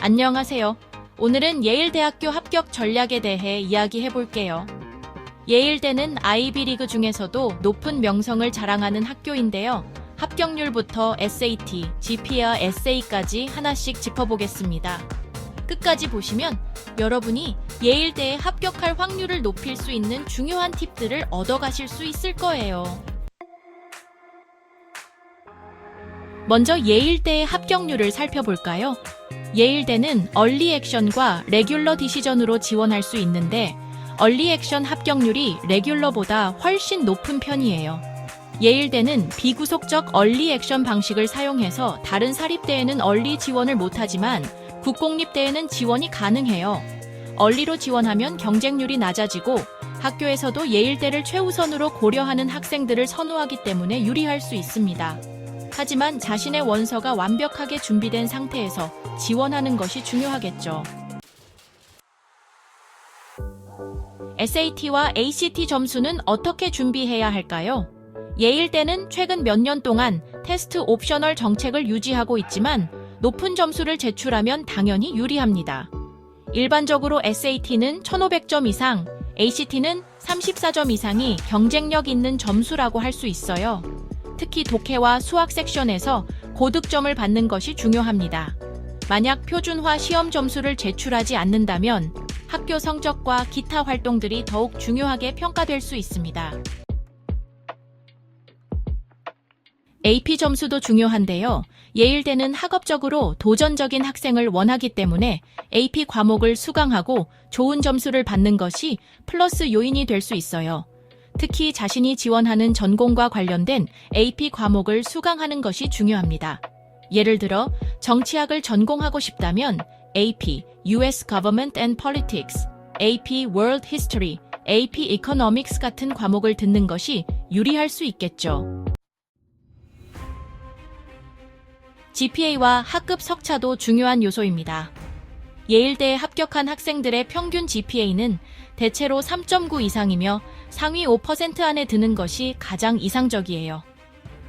안녕하세요. 오늘은 예일대학교 합격 전략에 대해 이야기해 볼게요. 예일대는 아이비리그 중에서도 높은 명성을 자랑하는 학교인데요. 합격률부터 SAT, GPA, 에세이까지 하나씩 짚어보겠습니다. 끝까지 보시면 여러분이 예일대에 합격할 확률을 높일 수 있는 중요한 팁들을 얻어가실 수 있을 거예요. 먼저 예일대의 합격률을 살펴볼까요? 예일대는 얼리 액션과 레귤러 디시전으로 지원할 수 있는데 얼리 액션 합격률이 레귤러보다 훨씬 높은 편이에요. 예일대는 비구속적 얼리 액션 방식을 사용해서 다른 사립대에는 얼리 지원을 못하지만 국공립대에는 지원이 가능해요. 얼리로 지원하면 경쟁률이 낮아지고 학교에서도 예일대를 최우선으로 고려하는 학생들을 선호하기 때문에 유리할 수 있습니다. 하지만 자신의 원서가 완벽하게 준비된 상태에서 지원하는 것이 중요하겠죠. SAT와 ACT 점수는 어떻게 준비해야 할까요? 예일대는 최근 몇 년 동안 테스트 옵셔널 정책을 유지하고 있지만 높은 점수를 제출하면 당연히 유리합니다. 일반적으로 SAT는 1500점 이상, ACT는 34점 이상이 경쟁력 있는 점수라고 할 수 있어요. 특히 독해와 수학 섹션에서 고득점을 받는 것이 중요합니다. 만약 표준화 시험 점수를 제출하지 않는다면 학교 성적과 기타 활동들이 더욱 중요하게 평가될 수 있습니다. AP 점수도 중요한데요. 예일대는 학업적으로 도전적인 학생을 원하기 때문에 AP 과목을 수강하고 좋은 점수를 받는 것이 플러스 요인이 될 수 있어요. 특히 자신이 지원하는 전공과 관련된 AP 과목을 수강하는 것이 중요합니다. 예를 들어 정치학을 전공하고 싶다면 AP, US Government and Politics, AP World History, AP Economics 같은 과목을 듣는 것이 유리할 수 있겠죠. GPA와 학급 석차도 중요한 요소입니다. 예일대에 합격한 학생들의 평균 GPA는 대체로 3.9 이상이며 상위 5% 안에 드는 것이 가장 이상적이에요.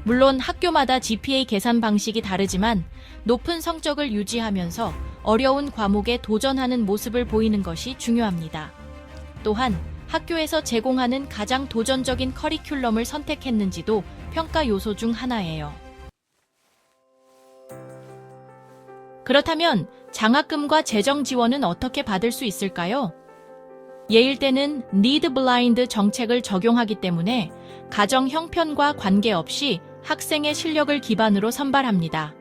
물론 학교마다 GPA 계산 방식이 다르지만 높은 성적을 유지하면서 어려운 과목에 도전하는 모습을 보이는 것이 중요합니다. 또한 학교에서 제공하는 가장 도전적인 커리큘럼을 선택했는지도 평가 요소 중 하나예요. 그렇다면 장학금과 재정 지원은 어떻게 받을 수 있을까요? 예일대는 need blind 정책을 적용하기 때문에 가정 형편과 관계없이 학생의 실력을 기반으로 선발합니다.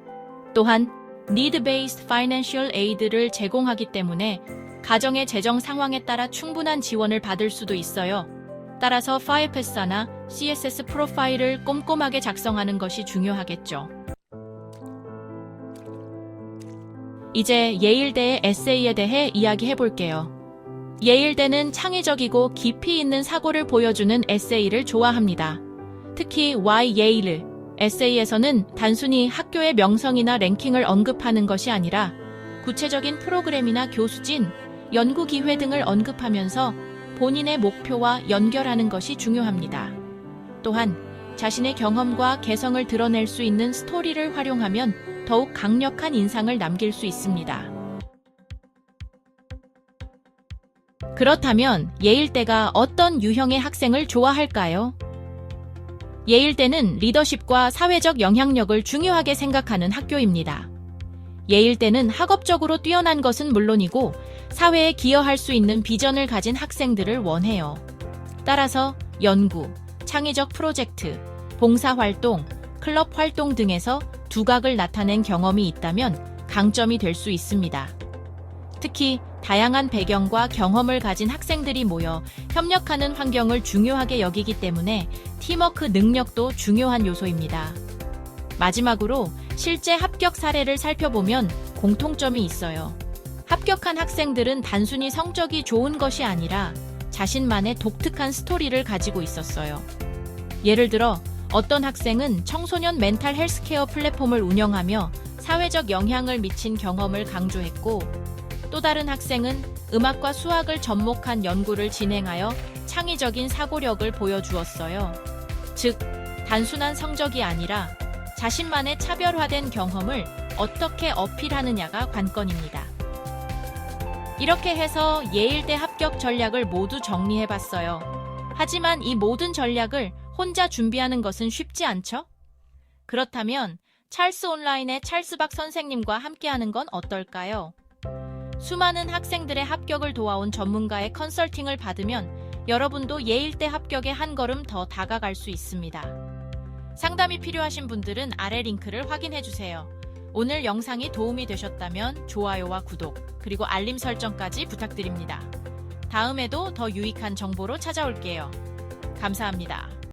또한 need-based financial aid를 제공하기 때문에 가정의 재정 상황에 따라 충분한 지원을 받을 수도 있어요. 따라서 FIEPS나 CSS 프로파일을 꼼꼼하게 작성하는 것이 중요하겠죠. 이제 예일대의 에세이에 대해 이야기해 볼게요. 예일대는 창의적이고 깊이 있는 사고를 보여주는 에세이를 좋아합니다. 특히 Why Yale 에세이에서는 단순히 학교의 명성이나 랭킹을 언급하는 것이 아니라 구체적인 프로그램이나 교수진, 연구 기회 등을 언급하면서 본인의 목표와 연결하는 것이 중요합니다. 또한 자신의 경험과 개성을 드러낼 수 있는 스토리를 활용하면 더욱 강력한 인상을 남길 수 있습니다. 그렇다면 예일대가 어떤 유형의 학생을 좋아할까요? 예일대는 리더십과 사회적 영향력을 중요하게 생각하는 학교입니다. 예일대는 학업적으로 뛰어난 것은 물론이고 사회에 기여할 수 있는 비전을 가진 학생들을 원해요. 따라서 연구, 창의적 프로젝트, 봉사활동, 클럽 활동 등에서 두각을 나타낸 경험이 있다면 강점이 될 수 있습니다. 특히 다양한 배경과 경험을 가진 학생들이 모여 협력하는 환경을 중요하게 여기기 때문에 팀워크 능력도 중요한 요소입니다. 마지막으로 실제 합격 사례를 살펴보면 공통점이 있어요. 합격한 학생들은 단순히 성적이 좋은 것이 아니라 자신만의 독특한 스토리를 가지고 있었어요. 예를 들어 어떤 학생은 청소년 멘탈 헬스케어 플랫폼을 운영하며 사회적 영향을 미친 경험을 강조했고 또 다른 학생은 음악과 수학을 접목한 연구를 진행하여 창의적인 사고력을 보여주었어요. 즉, 단순한 성적이 아니라 자신만의 차별화된 경험을 어떻게 어필하느냐가 관건입니다. 이렇게 해서 예일대 합격 전략을 모두 정리해봤어요. 하지만 이 모든 전략을 혼자 준비하는 것은 쉽지 않죠? 그렇다면 찰스 온라인의 찰스박 선생님과 함께하는 건 어떨까요? 수많은 학생들의 합격을 도와온 전문가의 컨설팅을 받으면 여러분도 예일대 합격에 한 걸음 더 다가갈 수 있습니다. 상담이 필요하신 분들은 아래 링크를 확인해주세요. 오늘 영상이 도움이 되셨다면 좋아요와 구독, 그리고 알림 설정까지 부탁드립니다. 다음에도 더 유익한 정보로 찾아올게요. 감사합니다.